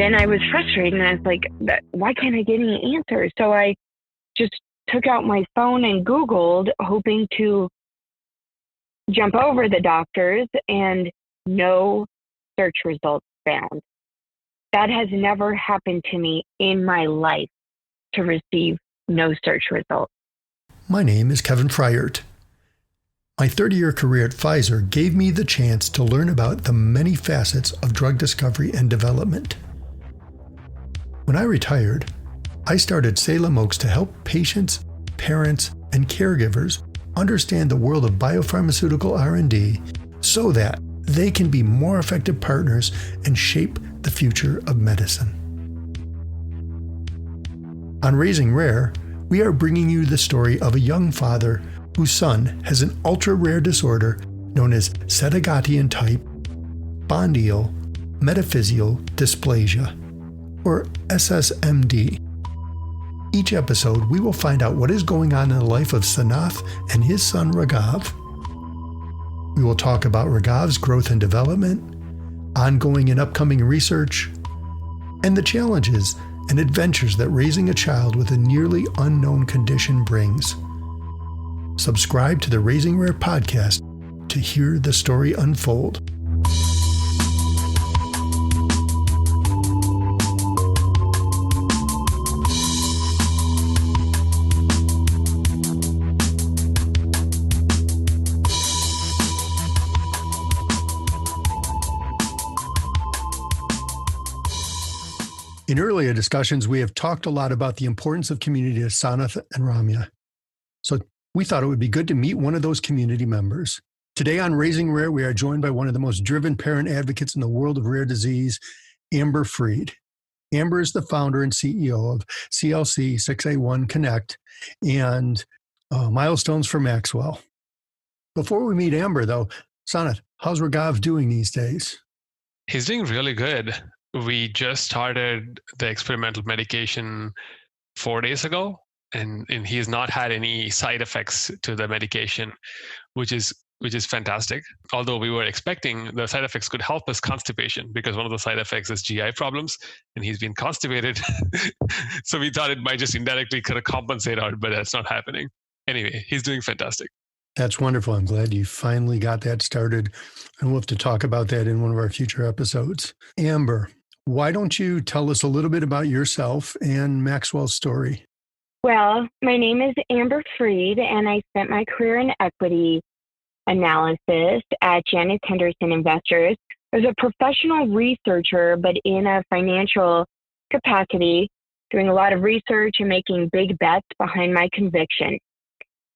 then I was frustrated and I was like, why can't I get any answers? So I just took out my phone and Googled, hoping to jump over the doctors, and no search results found. That has never happened to me in my life, to receive no search results. My name is Kevin Freiert. My 30-year career at Pfizer gave me the chance to learn about the many facets of drug discovery and development. When I retired, I started Salem Oaks to help patients, parents, and caregivers understand the world of biopharmaceutical R&D so that they can be more effective partners and shape the future of medicine. On Raising Rare, we are bringing you the story of a young father whose son has an ultra-rare disorder known as Sedagatian type spondyl metaphyseal dysplasia, or SSMD. Each episode, we will find out what is going on in the life of Sanath and his son Raghav. We will talk about Raghav's growth and development, ongoing and upcoming research, and the challenges and adventures that raising a child with a nearly unknown condition brings. Subscribe to the Raising Rare podcast to hear the story unfold. In earlier discussions, we have talked a lot about the importance of community to Sanath and Ramya. So we thought it would be good to meet one of those community members. Today on Raising Rare, we are joined by one of the most driven parent advocates in the world of rare disease, Amber Freed. Amber is the founder and CEO of CLC 6A1 Connect and Milestones for Maxwell. Before we meet Amber, though, Sanath, how's Raghav doing these days? He's doing really good. We just started the experimental medication 4 days ago, and he has not had any side effects to the medication, which is fantastic. Although we were expecting the side effects could help us constipation, because one of the side effects is GI problems, and he's been constipated. So we thought it might just indirectly kind of compensate out, but that's not happening. Anyway, he's doing fantastic. That's wonderful. I'm glad you finally got that started, and we'll have to talk about that in one of our future episodes. Amber, why don't you tell us a little bit about yourself and Maxwell's story? Well, my name is Amber Freed, and I spent my career in equity analysis at Janus Henderson Investors. I was a professional researcher, but in a financial capacity, doing a lot of research and making big bets behind my conviction.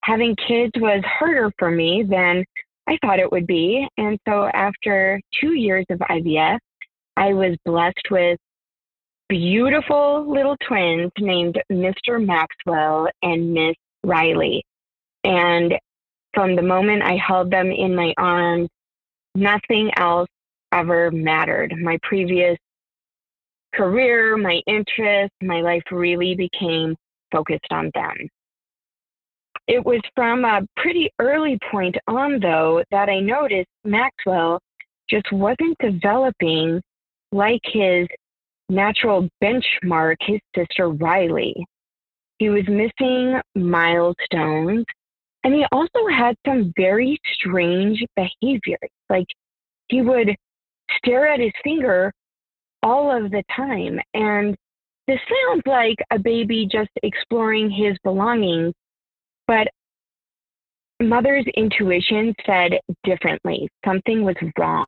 Having kids was harder for me than I thought it would be. And so after 2 years of IVF, I was blessed with beautiful little twins named Mr. Maxwell and Miss Riley. And from the moment I held them in my arms, nothing else ever mattered. My previous career, my interests, my life really became focused on them. It was from a pretty early point on, though, that I noticed Maxwell just wasn't developing like his natural benchmark, his sister Riley. He was missing milestones, and he also had some very strange behaviors. Like, he would stare at his finger all of the time. And this sounds like a baby just exploring his belongings, but mother's intuition said differently. Something was wrong.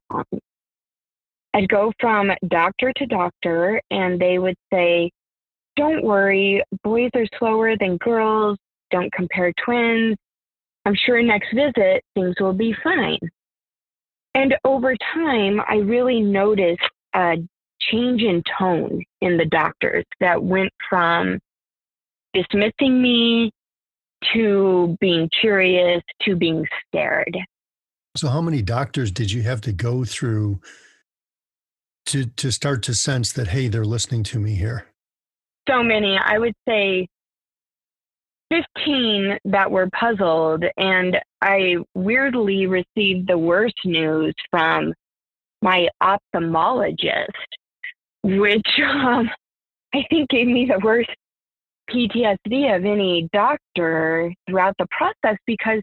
I'd go from doctor to doctor, and they would say, don't worry, boys are slower than girls. Don't compare twins. I'm sure next visit, things will be fine. And over time, I really noticed a change in tone in the doctors that went from dismissing me to being curious to being scared. So how many doctors did you have to go through to start to sense that, hey, they're listening to me here? So many. I would say 15 that were puzzled, and I weirdly received the worst news from my ophthalmologist. which I think gave me the worst PTSD of any doctor throughout the process because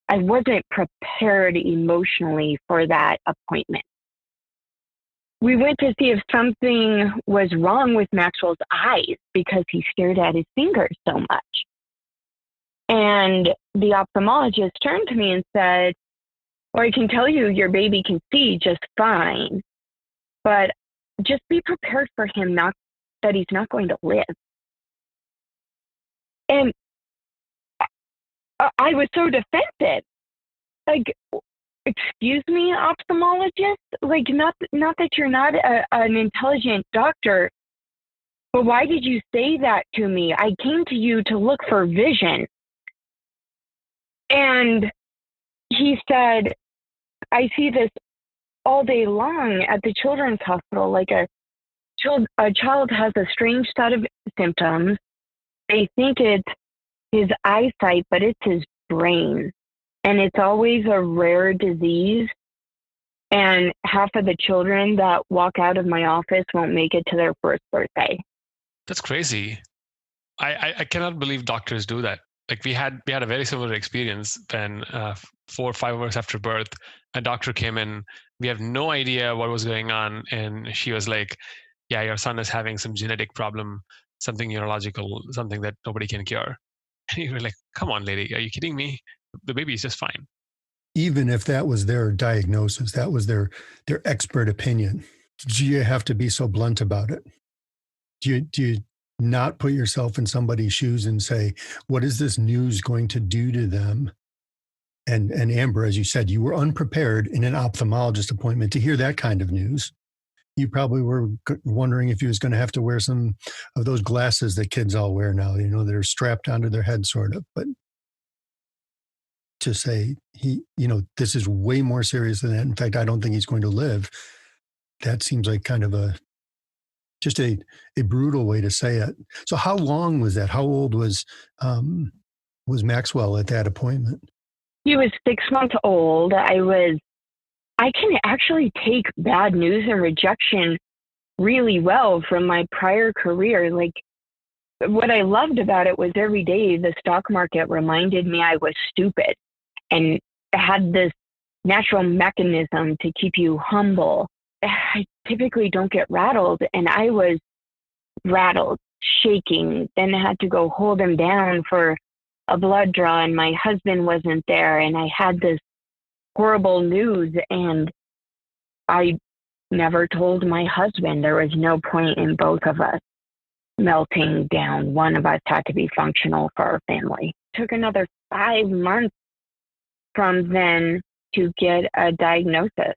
I wasn't prepared emotionally for that appointment. We went to see if something was wrong with Maxwell's eyes because he stared at his fingers so much. And the ophthalmologist turned to me and said, well, I can tell you your baby can see just fine, but just be prepared for him that he's not going to live. And I was so defensive. Like, excuse me, ophthalmologist? Like, not that you're not an intelligent doctor, but why did you say that to me? I came to you to look for vision. And he said, I see this all day long at the children's hospital. Like a child has a strange set of symptoms. They think it's his eyesight, but it's his brain. And it's always a rare disease. And half of the children that walk out of my office won't make it to their first birthday. That's crazy. I cannot believe doctors do that. Like we had a very similar experience when 4 or 5 hours after birth, a doctor came in. We have no idea what was going on. And she was like, yeah, your son is having some genetic problem, something neurological, something that nobody can cure. And you were like, come on, lady, are you kidding me? The baby is just fine. Even if that was their diagnosis, that was their expert opinion, do you have to be so blunt about it? Do you not put yourself in somebody's shoes and say, what is this news going to do to them? And Amber, as you said, you were unprepared in an ophthalmologist appointment to hear that kind of news. You probably were wondering if you was going to have to wear some of those glasses that kids all wear now, that are strapped onto their head sort of. But to say this is way more serious than that. In fact, I don't think he's going to live. That seems like kind of a brutal way to say it. So how long was that? How old was Maxwell at that appointment? He was 6 months old. I can actually take bad news and rejection really well from my prior career. Like, what I loved about it was every day the stock market reminded me I was stupid and had this natural mechanism to keep you humble. I typically don't get rattled, and I was rattled, shaking, then I had to go hold him down for a blood draw, and my husband wasn't there, and I had this horrible news, and I never told my husband. There was no point in both of us melting down. One of us had to be functional for our family. It took another 5 months from then to get a diagnosis.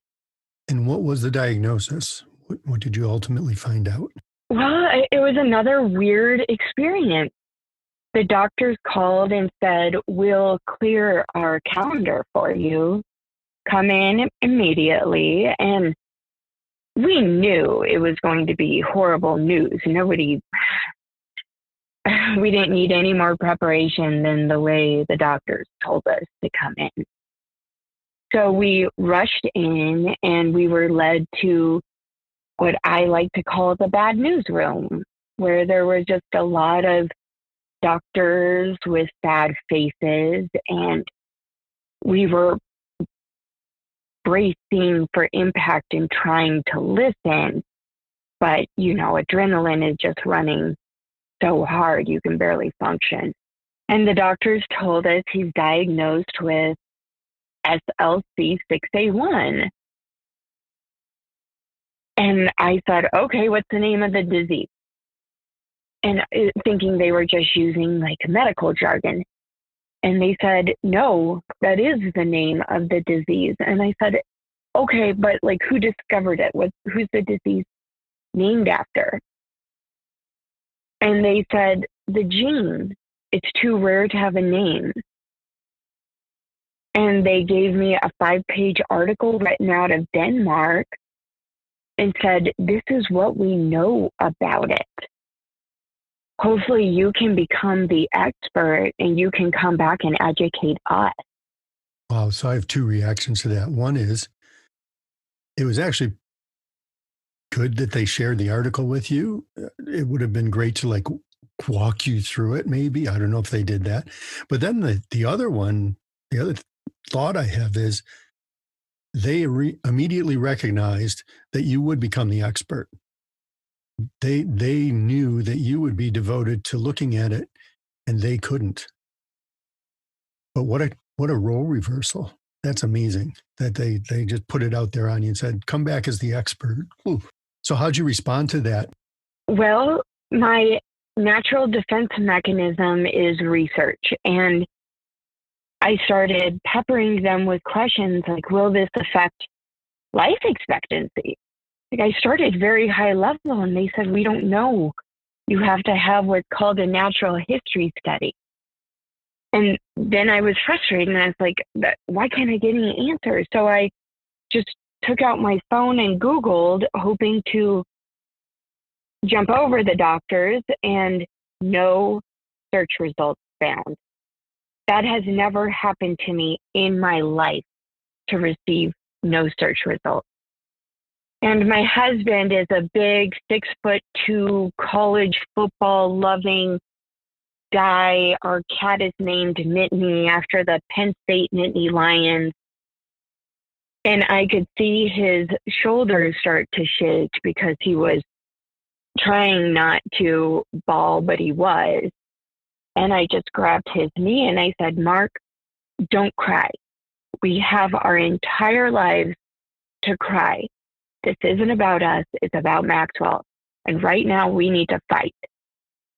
And what was the diagnosis? What did you ultimately find out? Well, it was another weird experience. The doctors called and said, we'll clear our calendar for you. Come in immediately. And we knew it was going to be horrible news. We didn't need any more preparation than the way the doctors told us to come in. So we rushed in and we were led to what I like to call the bad news room, where there were just a lot of doctors with sad faces, and we were bracing for impact and trying to listen. But, adrenaline is just running so hard, you can barely function. And the doctors told us he's diagnosed with SLC6A1. And I said, okay, what's the name of the disease? And thinking they were just using like medical jargon. And they said, no, that is the name of the disease. And I said, okay, but like who discovered it? Who's the disease named after? And they said, the gene. It's too rare to have a name. And they gave me a 5-page article written out of Denmark and said, this is what we know about it. Hopefully you can become the expert and you can come back and educate us. Wow. So I have 2 reactions to that. One is, it was actually good that they shared the article with you. It would have been great to like walk you through it, maybe. I don't know if they did that. But then the other thought I have is they immediately recognized that you would become the expert. They knew that you would be devoted to looking at it, and they couldn't. But what a role reversal. That's amazing that they just put it out there on you and said, come back as the expert. Ooh. So how'd you respond to that? Well, my natural defense mechanism is research. And I started peppering them with questions like, will this affect life expectancy? Like, I started very high level and they said, we don't know. You have to have what's called a natural history study. And then I was frustrated and I was like, why can't I get any answers? So I just took out my phone and Googled, hoping to jump over the doctors, and no search results found. That has never happened to me in my life, to receive no search results. And my husband is a big 6'2" college football loving guy. Our cat is named Nittany after the Penn State Nittany Lions. And I could see his shoulders start to shake because he was trying not to bawl, but he was. And I just grabbed his knee and I said, Mark, don't cry. We have our entire lives to cry. This isn't about us. It's about Maxwell. And right now we need to fight.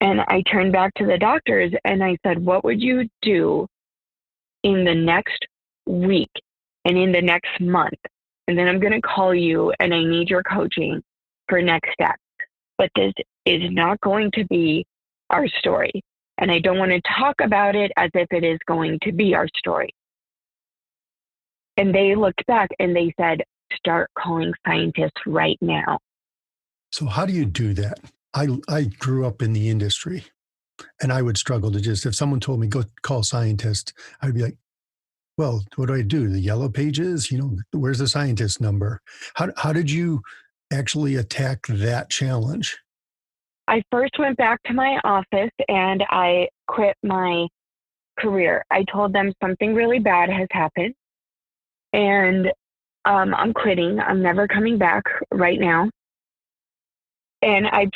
And I turned back to the doctors and I said, what would you do in the next week and in the next month? And then I'm going to call you and I need your coaching for next steps. But this is not going to be our story. And I don't want to talk about it as if it is going to be our story. And they looked back and they said, start calling scientists right now. So how do you do that? I grew up in the industry and I would struggle to just, if someone told me, go call scientists, I'd be like, well, what do I do? The yellow pages, where's the scientist number? How did you actually attack that challenge? I first went back to my office and I quit my career. I told them something really bad has happened and I'm quitting. I'm never coming back right now. And I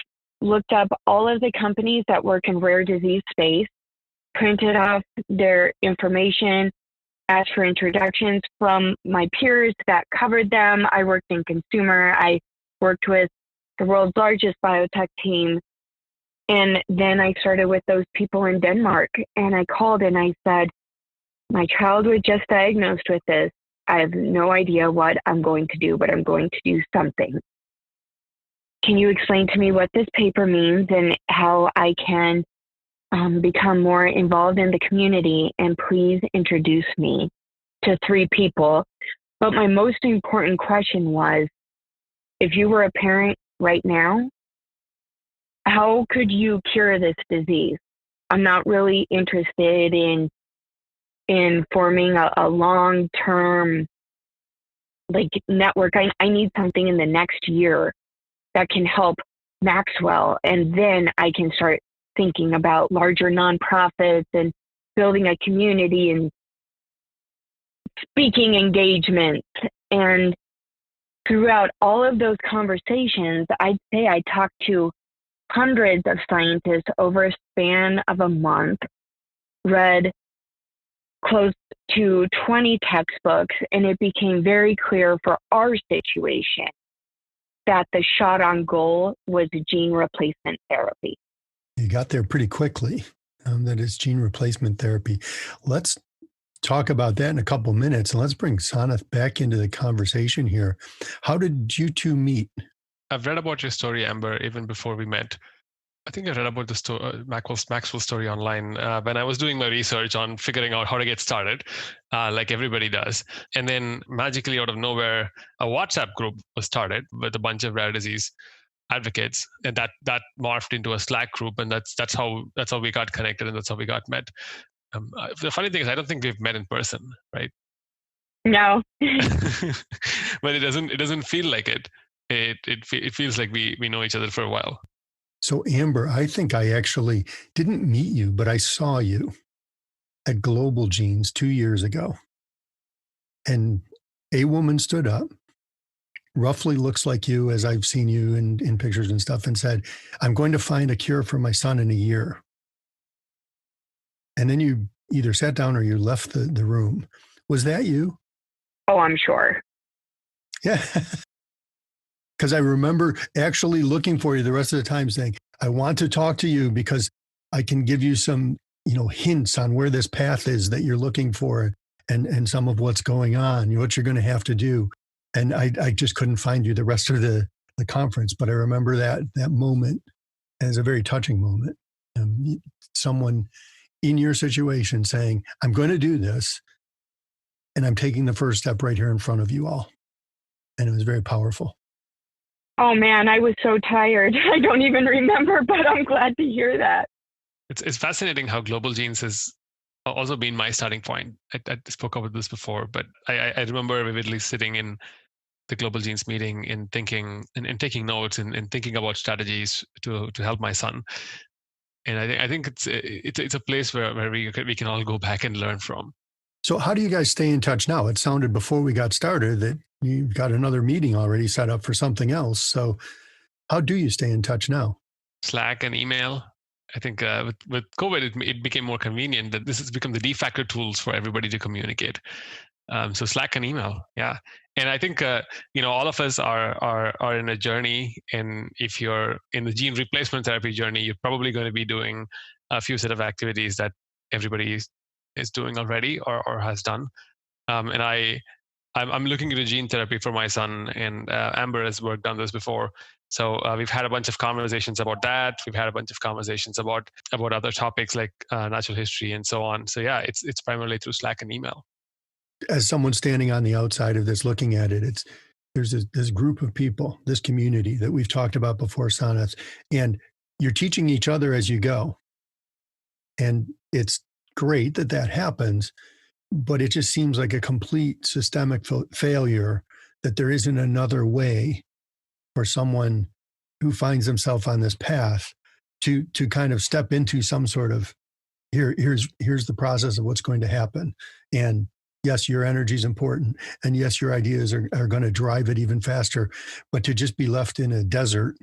looked up all of the companies that work in rare disease space, printed off their information, asked for introductions from my peers that covered them. I worked in consumer. I worked with the world's largest biotech team. And then I started with those people in Denmark. And I called and I said, my child was just diagnosed with this. I have no idea what I'm going to do, but I'm going to do something. Can you explain to me what this paper means and how I can become more involved in the community? And please introduce me to 3 people. But my most important question was, if you were a parent right now, how could you cure this disease? I'm not really interested in forming a long-term network. I need something in the next year that can help Maxwell. And then I can start thinking about larger nonprofits and building a community and speaking engagements. And throughout all of those conversations, I'd say I talked to hundreds of scientists over a span of a month, read close to 20 textbooks, and it became very clear for our situation that the shot on goal was gene replacement therapy. You got there pretty quickly. That is gene replacement therapy. Let's talk about that in a couple minutes, and let's bring Sanath back into the conversation here. How did you two meet? I've read about your story, Amber, even before we met. I think I read about the story, Maxwell's story online when I was doing my research on figuring out how to get started, like everybody does. And then magically out of nowhere, a WhatsApp group was started with a bunch of rare disease advocates, and that morphed into a Slack group, and that's how we got connected, and that's how we got met. The funny thing is, I don't think we've met in person, right? No. But it doesn't feel like it. it feels like we know each other for a while. So Amber, I think I actually didn't meet you, but I saw you at Global Genes 2 years ago. And a woman stood up, roughly looks like you as I've seen you in pictures and stuff, and said, I'm going to find a cure for my son in a year. And then you either sat down or you left the room. Was that you? Oh, I'm sure. Yeah. Because I remember actually looking for you the rest of the time saying, I want to talk to you because I can give you some, hints on where this path is that you're looking for and some of what's going on, what you're going to have to do. And I just couldn't find you the rest of the conference. But I remember that moment as a very touching moment. Someone in your situation saying, I'm going to do this. And I'm taking the first step right here in front of you all. And it was very powerful. Oh man, I was so tired. I don't even remember, but I'm glad to hear that. It's fascinating how Global Genes has also been my starting point. I spoke about this before, but I remember vividly sitting in the Global Genes meeting and thinking and taking notes and thinking about strategies to help my son. And I think it's a place where we can all go back and learn from. So how do you guys stay in touch now? It sounded before we got started that you've got another meeting already set up for something else. So how do you stay in touch now? Slack and email. I think with COVID, it became more convenient that this has become the de facto tools for everybody to communicate. So Slack and email, yeah. And I think all of us are in a journey, and if you're in the gene replacement therapy journey, you're probably going to be doing a few set of activities that everybody is doing already or has done. And I'm looking into gene therapy for my son, and Amber has worked on this before. So we've had a bunch of conversations about that. We've had a bunch of conversations about other topics like natural history and so on. So yeah, it's primarily through Slack and email. As someone standing on the outside of this looking at it, there's this group of people, this community that we've talked about before, Sanath, and you're teaching each other as you go. And it's great that happens, but it just seems like a complete systemic failure that there isn't another way for someone who finds himself on this path to kind of step into some sort of here's the process of what's going to happen. And yes, your energy is important. And yes, your ideas are going to drive it even faster. But to just be left in a desert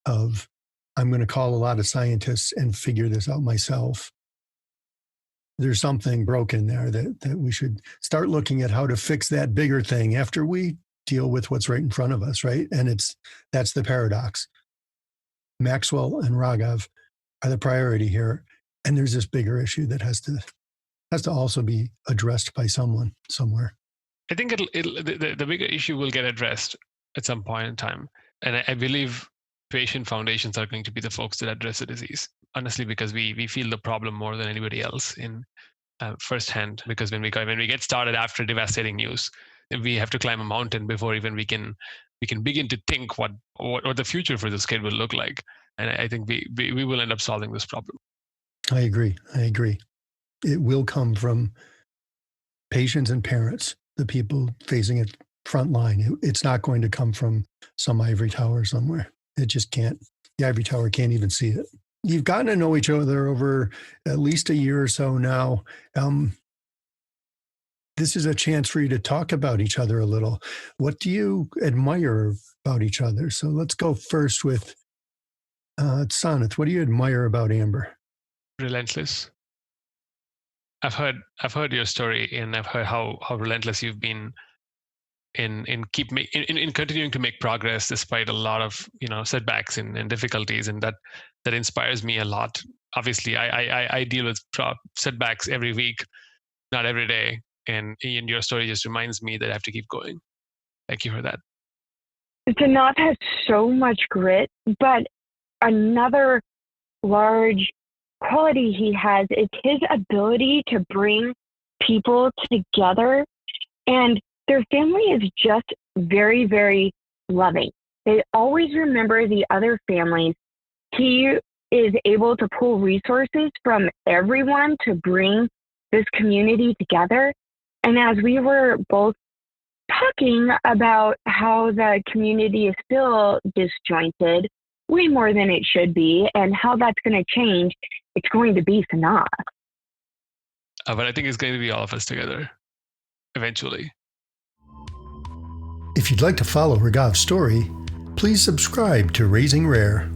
of, I'm going to call a lot of scientists and figure this out myself. There's something broken there that we should start looking at how to fix that bigger thing after we deal with what's right in front of us, right? And that's the paradox. Maxwell and Raghav are the priority here. And there's this bigger issue that has to also be addressed by someone somewhere. I think the bigger issue will get addressed at some point in time. And I believe patient foundations are going to be the folks that address the disease. Honestly, because we feel the problem more than anybody else in firsthand. Because when we get started after devastating news, we have to climb a mountain before even we can begin to think what the future for this kid will look like. And I think we will end up solving this problem. I agree. It will come from patients and parents, the people facing it front line. It's not going to come from some ivory tower somewhere. It just can't. The ivory tower can't even see it. You've gotten to know each other over at least a year or so now. This is a chance for you to talk about each other a little. What do you admire about each other? So let's go first with Sanath. What do you admire about Amber? Relentless. I've heard your story, and I've heard how relentless you've been in continuing to make progress despite a lot of setbacks and difficulties, and that inspires me a lot. Obviously, I deal with setbacks every week, not every day, and your story just reminds me that I have to keep going. Thank you for that. Sanath has so much grit, but another large quality he has is his ability to bring people together, and their family is just very, very loving. They always remember the other families. He is able to pull resources from everyone to bring this community together. And as we were both talking about how the community is still disjointed, way more than it should be, and how that's going to change. It's going to be Sanath. But I think it's going to be all of us together eventually. If you'd like to follow Raghav's story, please subscribe to Raising Rare.